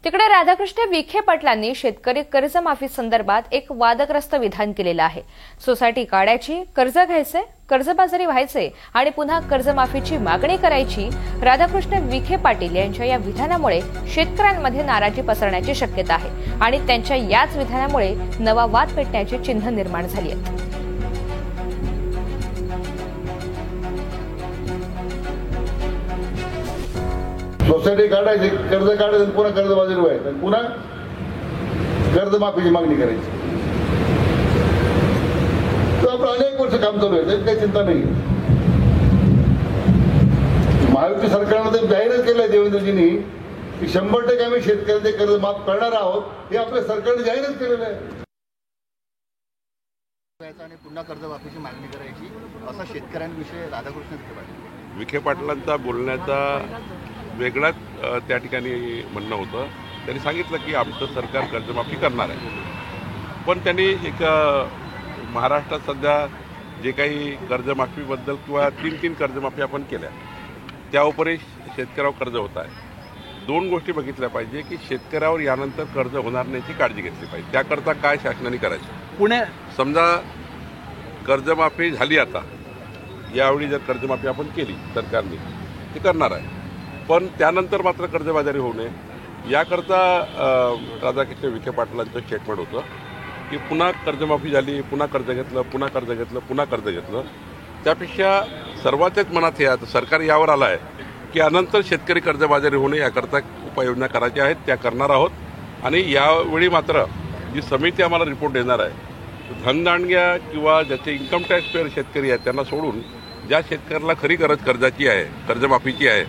तिकडे राधाकृष्ण विखे पाटलांनी शेतकरी कर्जमाफी संदर्भात एक वादग्रस्त विधान केलेलं आहे। सोसायटी काढायची, कर्ज घ्यायचे, कर्जबाजारी व्हायचे आणि पुन्हा कर्जमाफीची मागणी करायची। राधाकृष्ण विखे पाटील यांच्या या विधानामुळे शेतकऱ्यांमध्ये नाराजी पसरण्याची शक्यता आहे आणि त्यांच्या याच विधानामुळे नवा वाद पेटण्याची चिन्ह निर्माण झाली आहेत। सोसायटी काढायची, कर्ज काढायचं, पुन्हा कर्जबाजारी व्हायचं, पुन्हा कर्जमाफीची मागणी करायची। तर आपलं अनेक वर्ष काम चालू आहे, त्याची काही चिंता नाही। महायुती सरकारनं तर जाहीरच केलंय देवेंद्रजींनी की 100% आम्ही शेतकऱ्यांचे कर्ज माफ करणार आहोत, हे आपल्या सरकारने जाहीरच केलेलं आहे। आणि पुन्हा कर्जमाफीची मागणी करायची असा शेतकऱ्यांविषयी राधाकृष्ण विखे पाटलांचा बोलण्याचा वेगळाच त्या ठिकाणी म्हणणं होतं। त्यांनी सांगितलं की आमचं सरकार कर्जमाफी करणार आहे, पण त्यांनी एक महाराष्ट्रात सध्या जे काही कर्जमाफीबद्दल किंवा 3 कर्जमाफी आपण केल्या त्यावरही शेतकऱ्यावर कर्ज होत आहे। 2 गोष्टी बघितल्या पाहिजे की शेतकऱ्यावर यानंतर कर्ज होणार नाही याची काळजी घेतली पाहिजे। त्याकरता काय शासनाने करायचं, पुणे समजा कर्जमाफी झाली, आता यावेळी जर कर्जमाफी आपण केली सरकारने, ते करणार आहे, पण त्यानंतर मात्र कर्जबाजारी होऊ नये याकरता राधाकृष्ण विखे पाटलांचं स्टेटमेंट होतं की पुन्हा कर्जमाफी झाली, पुन्हा कर्ज घेतलं, पुन्हा कर्ज घेतलं, पुन्हा कर्ज घेतलं। त्यापेक्षा सर्वांच्याच मनात हे आता सरकार यावर आलं आहे की अनंतर शेतकरी कर्जबाजारी होऊ नये याकरता उपाययोजना करायच्या आहेत, त्या करणार आहोत। आणि यावेळी मात्र जी समिती आम्हाला रिपोर्ट देणार आहे, धनदांडग्या किंवा ज्याचे इन्कम टॅक्स पेअर शेतकरी आहेत त्यांना सोडून ज्या शेतकऱ्याला खरी गरज कर्जाची आहे, कर्जमाफीची आहे,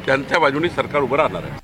त्यांच्या बाजूने सरकार उभं राहणार आहे।